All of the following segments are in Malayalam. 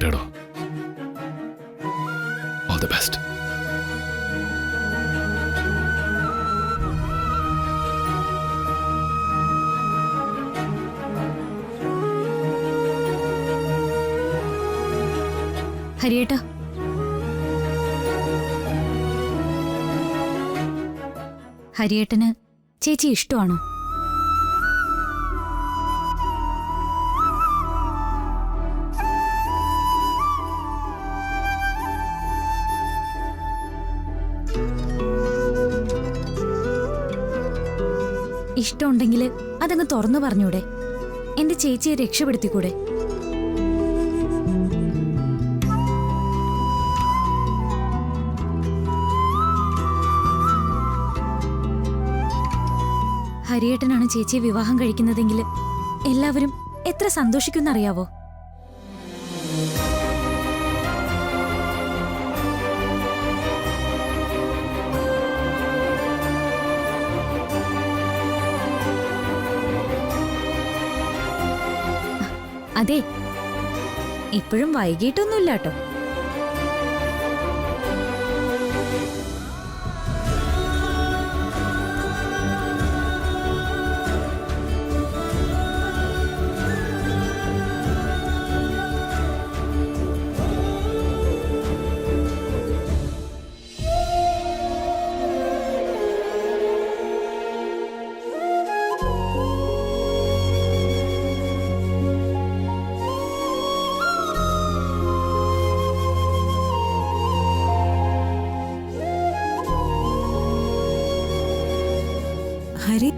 പോട്ടേടോ. All the best. ഹരിയേട്ടാ, ഹരിയേട്ടന് ചേച്ചി ഇഷ്ടമാണോ? ഇഷ്ടമുണ്ടെങ്കിൽ അതങ്ങ് തുറന്നു പറഞ്ഞൂടെ? എന്റെ ചേച്ചിയെ രക്ഷപ്പെടുത്തിക്കൂടെ? ഹരിയേട്ടനാണ് ചേച്ചിയെ വിവാഹം കഴിക്കുന്നതെങ്കിൽ എല്ലാവരും എത്ര സന്തോഷിക്കുന്നറിയാവോ? അതെ, ഇപ്പോഴും വൈകിട്ടൊന്നുമില്ല കേട്ടോ. ഹരി,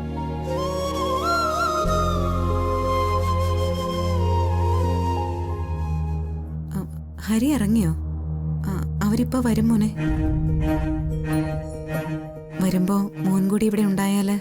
ഹരി ഇറങ്ങിയോ? അവരിപ്പോ വരും മോനെ. വരുമ്പോ മോൻ കൂടി ഇവിടെ ഉണ്ടായാല്.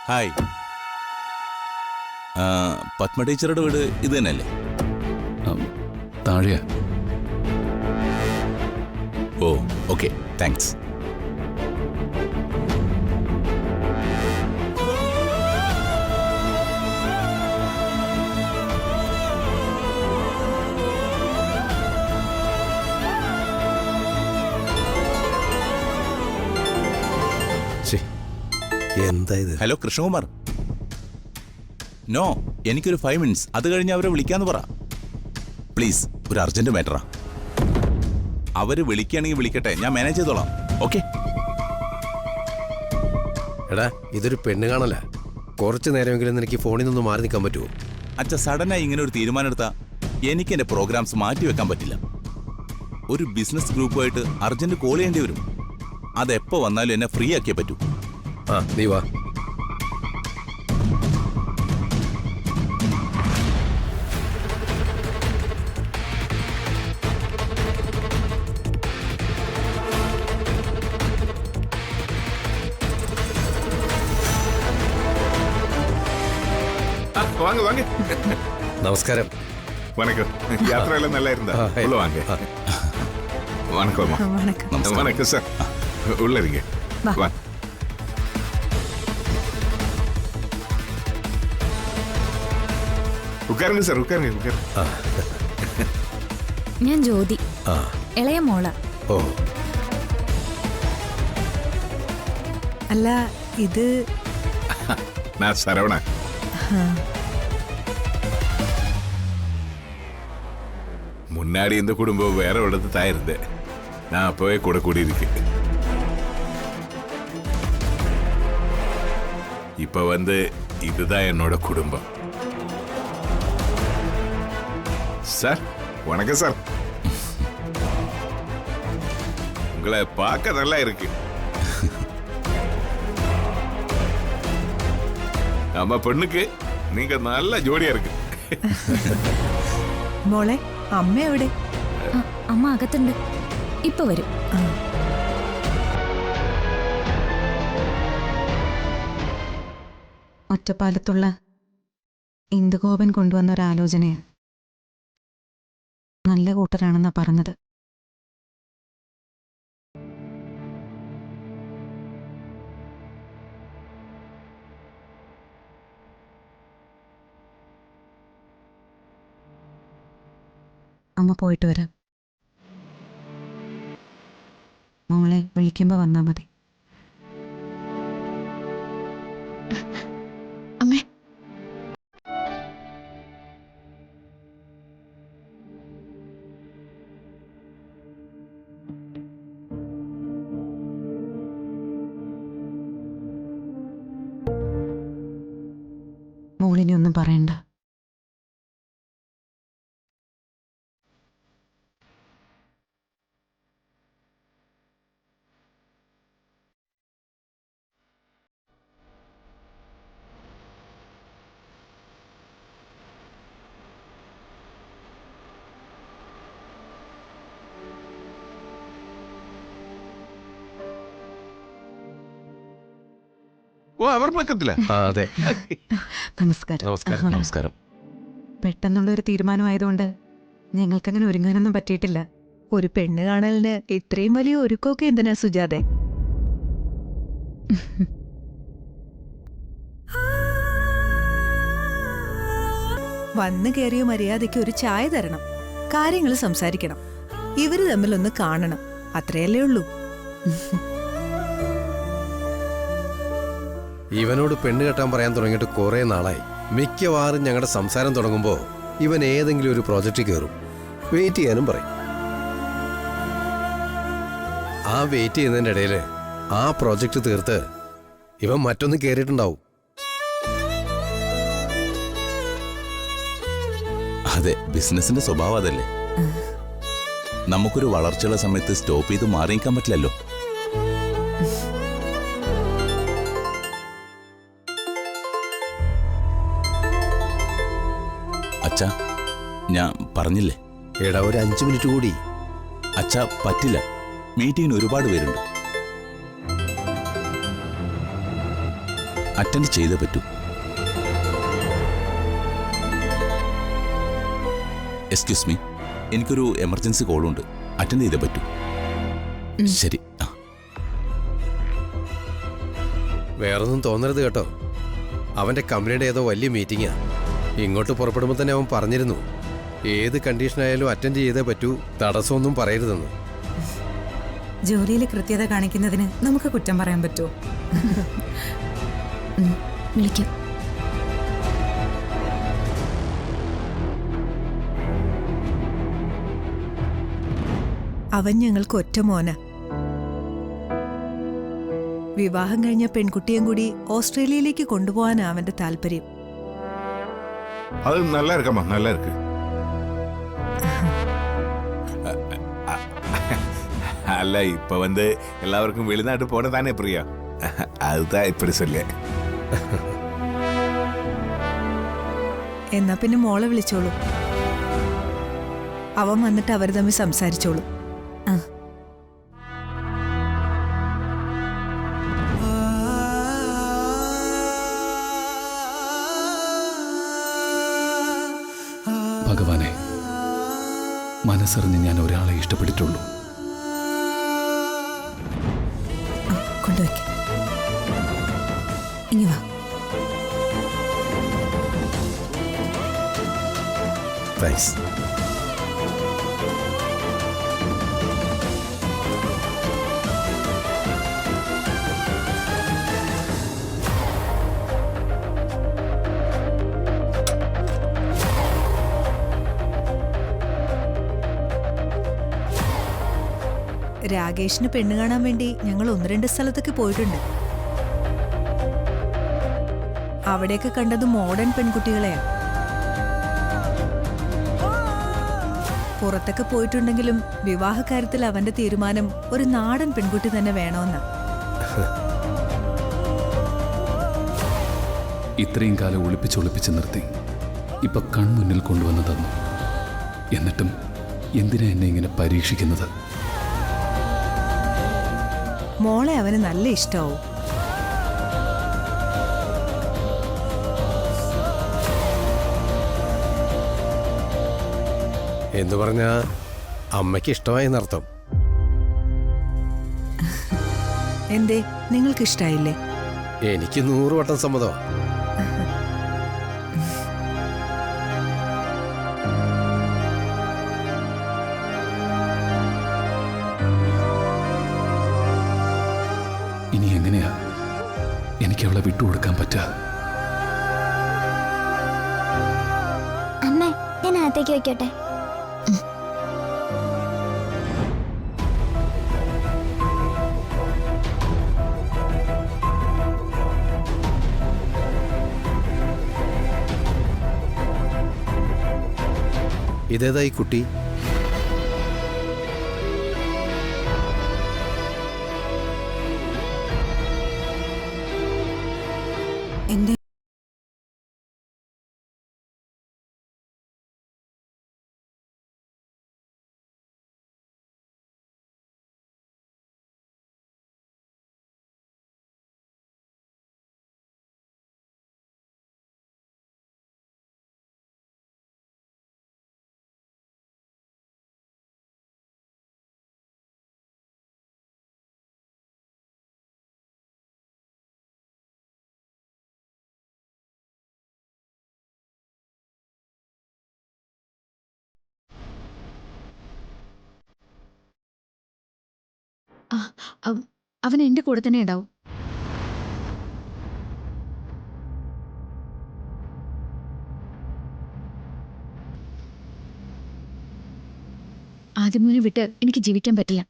ഹായ്, പത്മ ടീച്ചറുടെ വീട് ഇത് തന്നെയല്ലേ? താഴെയാ. Oh, okay, thanks. Hello Krishnakumar. No, എനിക്കൊരു 5 minutes, അത് കഴിഞ്ഞ് അവരെ വിളിക്കാന്ന് പറ പ്ലീസ്. ഒരു അർജന്റ് മാറ്ററാ. അവര് വിളിക്കുകയാണെങ്കിൽ വിളിക്കട്ടെ, ഞാൻ മാനേജ് ചെയ്തോളാം. ഓക്കെ? എടാ, ഇതൊരു പെണ്ണ് കാണല. കുറച്ചു നേരമെങ്കിലും എനിക്ക് ഫോണിൽ നിന്ന് മാറി നിൽക്കാൻ പറ്റുമോ? അച്ഛ, സഡനായി ഇങ്ങനെ ഒരു തീരുമാനം എടുത്താൽ എനിക്ക് എന്റെ പ്രോഗ്രാംസ് മാറ്റി വെക്കാൻ പറ്റില്ല. ഒരു ബിസിനസ് ഗ്രൂപ്പുമായിട്ട് അർജന്റ് കോൾ ചെയ്യേണ്ടി വരും. അതെപ്പോ വന്നാലും എന്നെ ഫ്രീ ആക്കിയേ പറ്റൂ. ആ, നീ വാ. வாங்க வாங்க. நமஸ்காரம். வணக்கம். யாத்திரையெல்லாம் நல்லா இருந்தா? உள்ள வாங்க. வணக்கம். வணக்கம். வணக்கம் சார். உள்ள இருங்க. வா. உட்காருங்க சார், உட்காருங்க, உட்காருங்க. ഞാൻ ജ്യോതി, ഇളയ മോള. ഓ അല്ല ഇത് நான் சரவணா முன்னாடி இந்த குடும்பம் வேற இடத்து தான் இருந்தேன் நான் அப்பவே கூட கூடியிருக்கேன் இப்ப வந்து இதுதான் என்னோட குடும்பம் சார் வணக்கம் சார் உங்களை பார்க்க நல்லா இருக்கு நம்ம പെണ്ണുക്ക് நீங்க நல்ல ജോഡിയാ இருக்கு മോളെ അമ്മ എവിടെ? ആ, അമ്മ അകത്തുണ്ട്. ഇപ്പൊ വരും. ഒറ്റപ്പാലത്തുള്ള ഇന്ദുഗോപൻ കൊണ്ടുവന്ന ഒരാലോചനയാണ്. നല്ല കൂട്ടരാണെന്നാ പറഞ്ഞത്. അമ്മ പോയിട്ട് വരാം. മോളെ വിളിക്കുമ്പോ വന്നാ മതി. അമ്മേ. മോളിനി ഒന്നും പറയണ്ട. ഓ അവർ പക്കത്തില്ല അതെ നമസ്കാരം. നമസ്കാരം നമസ്കാരം. പെട്ടെന്നുള്ളൊരു തീരുമാനമായതുകൊണ്ട് ഞങ്ങൾക്കങ്ങനെ ഒരുങ്ങാനൊന്നും പറ്റിയിട്ടില്ല. ഒരു പെണ്ണ് കാണലിന് ഇത്രയും വലിയ ഒരുക്കമൊക്കെ എന്തിനാ സുജാതെ? വന്നു കയറിയ മര്യാദയ്ക്ക് ഒരു ചായ തരണം, കാര്യങ്ങൾ സംസാരിക്കണം, ഇവര് തമ്മിലൊന്ന് കാണണം, അത്രയല്ലേ ഉള്ളൂ. ഇവനോട് പെണ്ണ് കെട്ടാൻ പറയാൻ തുടങ്ങിയിട്ട് കുറെ നാളായി. മിക്കവാറും ഞങ്ങളുടെ സംസാരം തുടങ്ങുമ്പോൾ ഇവൻ ഏതെങ്കിലും ഒരു പ്രോജക്റ്റിൽ കയറും. വെയിറ്റ് ചെയ്യാനും പറയും. ആ വെയിറ്റ് ചെയ്യുന്നതിൻ്റെ ഇടയിൽ ആ പ്രോജക്റ്റ് തീർത്ത് ഇവൻ മറ്റൊന്ന് കയറിയിട്ടുണ്ടാവും. അതെ, ബിസിനസിന്റെ സ്വഭാവം അതല്ലേ. നമുക്കൊരു വളർച്ചയുള്ള സമയത്ത് സ്റ്റോപ്പ് ചെയ്ത് മാറി നിൽക്കാൻ പറ്റില്ലല്ലോ. അച്ഛാ, ഞാൻ പറഞ്ഞില്ലേ. എടാ ഒരു 5 മിനിറ്റ് കൂടി. അച്ഛാ പറ്റില്ല, മീറ്റിങ്ങിന് ഒരുപാട് പേരുണ്ട്. അറ്റൻഡ് ചെയ്തേ പറ്റൂ. എക്സ്ക്യൂസ് മീ, എനിക്കൊരു എമർജൻസി കോളുണ്ട്, അറ്റൻഡ് ചെയ്തേ പറ്റൂ. ശരി. വേറൊന്നും തോന്നരുത് കേട്ടോ. അവന്റെ കമ്പനിയുടെ ഏതോ വലിയ മീറ്റിംഗാ. ഇങ്ങോട്ട് പുറപ്പെടുമ്പോൾ തന്നെ അവൻ പറഞ്ഞിരുന്നു ഏത് കണ്ടീഷനായാലും അറ്റൻഡ് ചെയ്തേ പറ്റൂ, തടസ്സമൊന്നും പറയരുതെന്ന്. ജോലിയിൽ കൃത്യത കാണിക്കുന്നതിന് നമുക്ക് കുറ്റം പറയാൻ പറ്റുമോ? വിളിക്കാം. അവൻ ഞങ്ങൾക്ക് ഒറ്റ മോന. വിവാഹം കഴിഞ്ഞ പെൺകുട്ടിയും കൂടി ഓസ്ട്രേലിയയിലേക്ക് കൊണ്ടുപോകാനാ അവന്റെ താല്പര്യം. அது நல்லா இருக்கம்மா, நல்லா இருக்கு. அல்ல இப்ப வந்து எல்லாருக்கும் வெளிநாட்டு போன தானே பிரியா, அதுதான் இப்படி சொல்ல. എന്നാ പിന്നെ മോളെ വിളിച്ചോളൂ, അവൻ വന്നിട്ട് അവർ തമ്മിൽ സംസാരിച്ചോളൂ. ഭഗവാനെ, മനസ്സറിഞ്ഞ് ഞാൻ ഒരാളെ ഇഷ്ടപ്പെട്ടിട്ടുള്ളൂ. കൊണ്ടുവയ്ക്ക. ഇനി വാ. താങ്ക്സ്. രാകേഷിന് പെണ്ണ് കാണാൻ വേണ്ടി ഞങ്ങൾ 1-2 സ്ഥലത്തൊക്കെ പോയിട്ടുണ്ട്. അവിടെയൊക്കെ കണ്ടത് മോഡേൺ പെൺകുട്ടികളെയാ. പുറത്തൊക്കെ പോയിട്ടുണ്ടെങ്കിലും വിവാഹകാര്യത്തിൽ അവന്റെ തീരുമാനം ഒരു നാടൻ പെൺകുട്ടി തന്നെ വേണമെന്നാ. ഇത്രയും കാലം ഒളിപ്പിച്ചൊളിപ്പിച്ച് നിർത്തി ഇപ്പൊ കൺമുന്നിൽ കൊണ്ടുവന്ന് തന്നു. എന്നിട്ടും എന്തിനാ എന്നെ ഇങ്ങനെ പരീക്ഷിക്കുന്നത്? മോളെ അവന് നല്ല ഇഷ്ടാവും. എന്ന് പറഞ്ഞാ അമ്മയ്ക്ക് ഇഷ്ടമായി എന്നർത്ഥം. എന്തേ, നിങ്ങൾക്ക് ഇഷ്ടായില്ലേ? എനിക്ക് 100 വട്ടം സമ്മതമാണ്. ഇനി എങ്ങനെയാ എനിക്ക് അവളെ വിട്ടുകൊടുക്കാൻ പറ്റുക? അമ്മ, ഞാൻ അകത്തേക്ക് വെക്കട്ടെ? ഇതേതാ ഈ കുട്ടി? എന്റെ അവൻ എന്റെ കൂടെ തന്നെ ഉണ്ടാവും. ആദ്യമോനെ വിട്ട് എനിക്ക് ജീവിക്കാൻ പറ്റില്ല.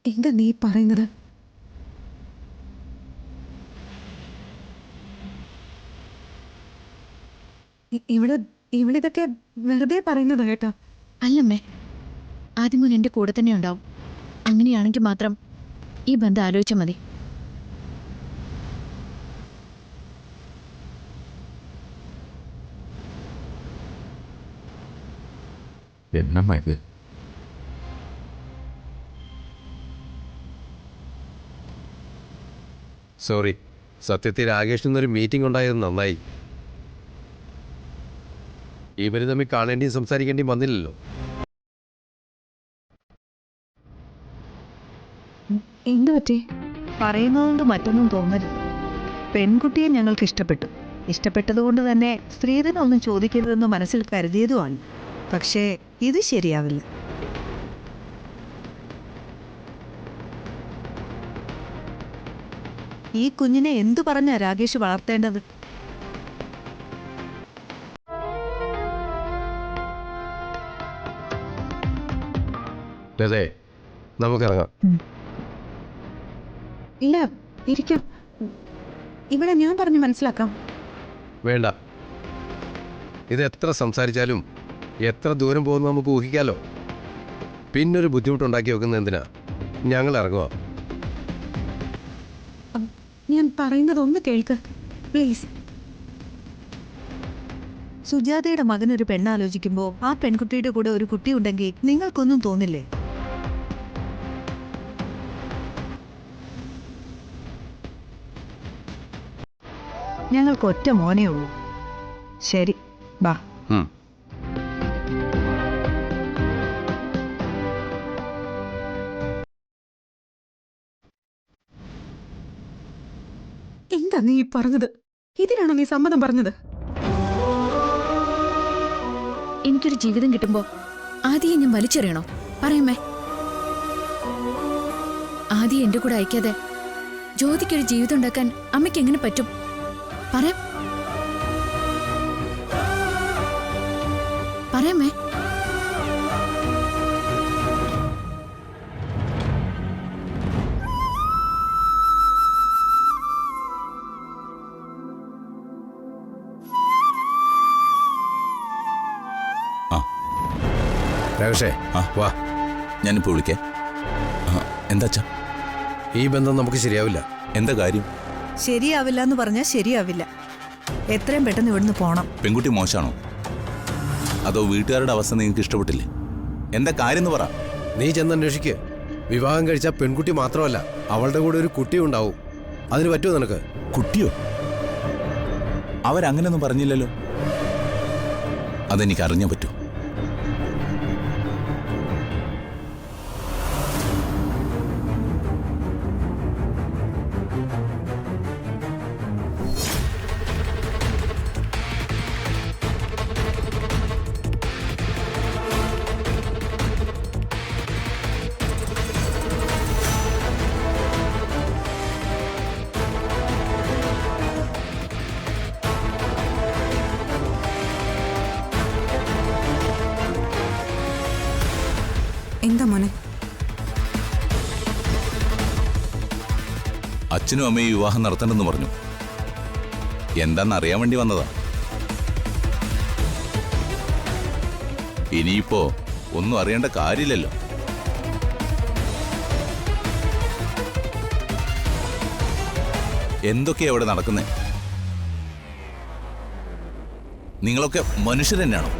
എന്താ നീ പറയുന്നത്? ഇവിടെ ഇതൊക്കെ വെറുതെ പറയുന്നത് കേട്ടോ. അല്ലമ്മേ, ആദ്യമോൻ എന്റെ കൂടെ തന്നെ ഉണ്ടാവും. അങ്ങനെയാണെങ്കിൽ മാത്രം ഈ ബന്ധം ആലോചിച്ചാൽ മതി. എന്നമ്മ ഇത്? സോറി, സത്യത്തിൽ രാകേഷിനൊരു മീറ്റിംഗ് ഉണ്ടായത് നന്നായി. ഇവര് തമ്മിൽ കാണേണ്ടിയും സംസാരിക്കേണ്ടിയും വന്നില്ലല്ലോ. എന്തു പറ്റി? പറയുന്നതുകൊണ്ട് മറ്റൊന്നും തോന്നരുത്. പെൺകുട്ടിയെ ഞങ്ങൾക്ക് ഇഷ്ടപ്പെട്ടു. ഇഷ്ടപ്പെട്ടതുകൊണ്ട് തന്നെ സ്ത്രീധനമൊന്നും ചോദിക്കരുതെന്ന് മനസ്സിൽ കരുതിയതുമാണ്. പക്ഷേ ഇത് ശരിയാവില്ല. ഈ കുഞ്ഞിനെ എന്തു പറഞ്ഞാ രാകേഷ് വളർത്തേണ്ടത്? അതെ, നമുക്കിറങ്ങാം. ഇല്ല, ഇരിക്കാം. ഇവിടെ ഞാൻ പറഞ്ഞു മനസ്സിലാക്കാം. വേണ്ട, ഇത് എത്ര സംസാരിച്ചാലും എത്ര ദൂരം പോകുന്നു നമുക്ക് ഊഹിക്കാലോ. പിന്നൊരു ബുദ്ധിമുട്ടുണ്ടാക്കി വെക്കുന്നത് എന്തിനാ? ഞങ്ങൾ ഇറങ്ങുക. ഞാൻ പറയുന്നത് ഒന്ന് കേൾക്ക് പ്ലീസ്. സുജാതയുടെ മകനൊരു പെണ്ണാലോചിക്കുമ്പോൾ ആ പെൺകുട്ടിയുടെ കൂടെ ഒരു കുട്ടി ഉണ്ടെങ്കിൽ നിങ്ങൾക്കൊന്നും തോന്നില്ലേ? ഞങ്ങൾക്ക് ഒറ്റ മോനേ ഉള്ളൂ. ശരി, ബാ. എന്താ നീ പറഞ്ഞത്? ഇതിനാണോ നീ സമ്മതം പറഞ്ഞത്? എനിക്കൊരു ജീവിതം കിട്ടുമ്പോ ആദ്യം ഞാൻ വലിച്ചെറിയണോ? പറയുമേ. ആദ്യം എന്റെ കൂടെ അയക്കാതെ ജ്യോതിക്കൊരു ജീവിതം ഉണ്ടാക്കാൻ അമ്മയ്ക്ക് എങ്ങനെ പറ്റും? പറയാമേ. രാകേഷേ ആ. വാ. ഞാനിപ്പോൾ വിളിക്കേ. എന്താ അച്ഛാ? ഈ ബന്ധം നമുക്ക് ശരിയാവില്ല. എന്താ കാര്യം? ശരിയാവില്ല എന്ന് പറഞ്ഞാൽ ശരിയാവില്ല. എത്രയും പെട്ടെന്ന് ഇവിടുന്ന് പോണം. പെൺകുട്ടി മോശമാണോ? അതോ വീട്ടുകാരുടെ അവസ്ഥ നിങ്ങൾക്ക് ഇഷ്ടപ്പെട്ടില്ലേ? എന്താ കാര്യം എന്ന് പറ. നീ ചെന്ന് അന്വേഷിക്ക്. വിവാഹം കഴിച്ച പെൺകുട്ടി മാത്രമല്ല, അവളുടെ കൂടെ ഒരു കുട്ടിയും ഉണ്ടാവും. അതിന് പറ്റുമോ നിനക്ക്? കുട്ടിയോ? അവരങ്ങനെയൊന്നും പറഞ്ഞില്ലല്ലോ. അതെനിക്ക് അറിഞ്ഞേ പറ്റൂ. എന്താ മോനെ? അച്ഛനും അമ്മയും വിവാഹം നടത്തണമെന്ന് പറഞ്ഞു. എന്താന്ന് അറിയാൻ വേണ്ടി വന്നതാ. ഇനിയിപ്പോ ഒന്നും അറിയേണ്ട കാര്യമില്ലല്ലോ. എന്തൊക്കെയാ ഇവിടെ നടക്കുന്നേ? നിങ്ങളൊക്കെ മനുഷ്യർ തന്നെയാണോ?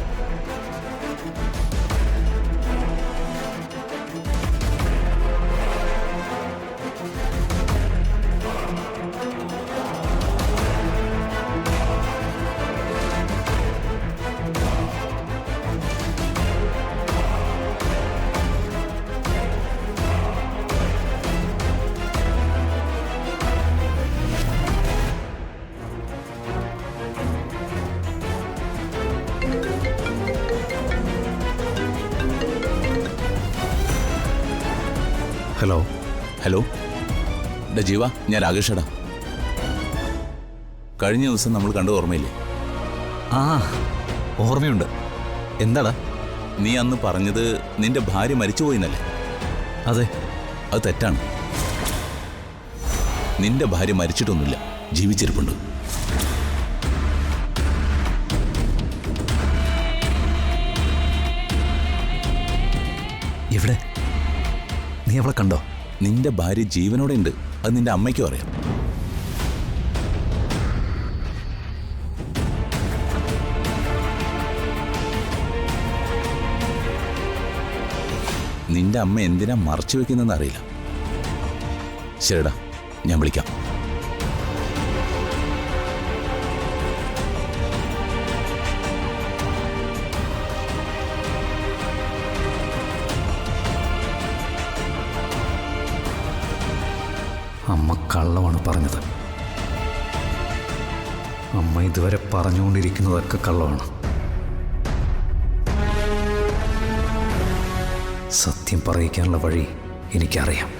ഹലോ. ഹലോ, ഡാ ജീവ, ഞാൻ രാകേഷടാ. കഴിഞ്ഞ ദിവസം നമ്മൾ കണ്ടു, ഓർമ്മയില്ലേ? ആ, ഓർമ്മയുണ്ട്. എന്താടാ? നീ അന്ന് പറഞ്ഞത് നിന്റെ ഭാര്യ മരിച്ചുപോയിന്നല്ലേ? അതെ. അത് തെറ്റാണ്. നിന്റെ ഭാര്യ മരിച്ചിട്ടൊന്നുമില്ല, ജീവിച്ചിരിപ്പുണ്ട്. എവിടെ? നീ അവളെ കണ്ടോ? നിന്റെ ഭാര്യ ജീവനോടെ ഉണ്ട്. അത് നിന്റെ അമ്മയ്ക്കും അറിയാം. നിന്റെ അമ്മ എന്തിനാ മറച്ചു വെക്കുന്നതെന്ന് അറിയില്ല. ശരിടാ, ഞാൻ വിളിക്കാം. അമ്മ കള്ളമാണ് പറഞ്ഞത്. അമ്മ ഇതുവരെ പറഞ്ഞുകൊണ്ടിരിക്കുന്നതൊക്കെ കള്ളമാണ്. സത്യം പറയിക്കാനുള്ള വഴി എനിക്കറിയാം.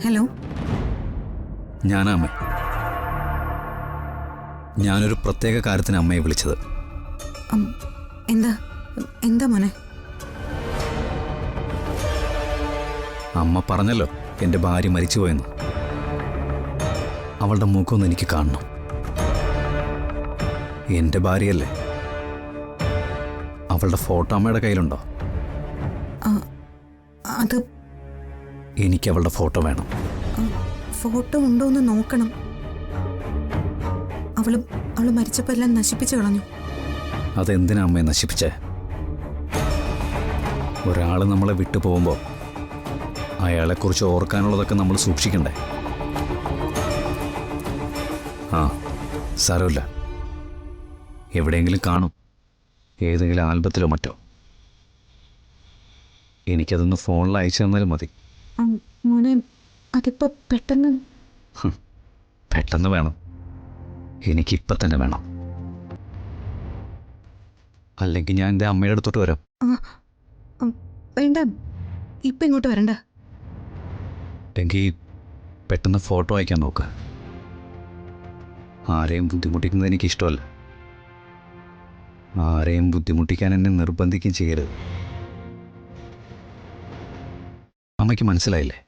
ഹലോ. ഞാനാ അമ്മ. ഞാനൊരു പ്രത്യേക കാര്യത്തിന് അമ്മയെ വിളിച്ചത്. എന്താ എന്താ മോനെ? അമ്മ പറഞ്ഞല്ലോ എൻ്റെ ഭാര്യ മരിച്ചുപോയെന്ന്. അവളുടെ മുഖമൊന്ന് എനിക്ക് കാണണം. എൻ്റെ ഭാര്യയല്ലേ? അവളുടെ ഫോട്ടോ അമ്മയുടെ കയ്യിലുണ്ടോ? അത് എനിക്ക് അവളുടെ ഫോട്ടോ വേണം. ഫോട്ടോ ഉണ്ടോ എന്ന് നോക്കണം. അവള് മരിച്ചപ്പോൾ എല്ലാം നശിപ്പിച്ചു കളഞ്ഞു. അതെന്തിനാ അമ്മയെ നശിപ്പിച്ചേ? ഒരാൾ നമ്മളെ വിട്ടു പോകുമ്പോൾ അയാളെക്കുറിച്ച് ഓർക്കാനുള്ളതൊക്കെ നമ്മൾ സൂക്ഷിക്കണ്ടേ? ആ, സാരമില്ല. എവിടെയെങ്കിലും കാണും, ഏതെങ്കിലും ആൽബത്തിലോ മറ്റോ. എനിക്കതൊന്ന് ഫോണിൽ അയച്ചു തന്നാലും മതി. മോനെ, അതിപ്പോൾ പെട്ടെന്ന് വേണം. എനിക്കിപ്പം തന്നെ വേണം. അല്ലെങ്കിൽ ഞാൻ എൻ്റെ അമ്മയുടെ അടുത്തോട്ട് വരാം. വേണ്ട, ഇപ്പൊ ഇങ്ങോട്ട് വരണ്ട. എങ്കിൽ പെട്ടെന്ന് ഫോട്ടോ അയക്കാൻ നോക്ക്. ആരെയും ബുദ്ധിമുട്ടിക്കുന്നത് എനിക്കിഷ്ടമല്ല. ആരെയും ബുദ്ധിമുട്ടിക്കാൻ എന്നെ നിർബന്ധിക്കുകയും ചെയ്യരുത്. അമ്മയ്ക്ക് മനസ്സിലായില്ലേ?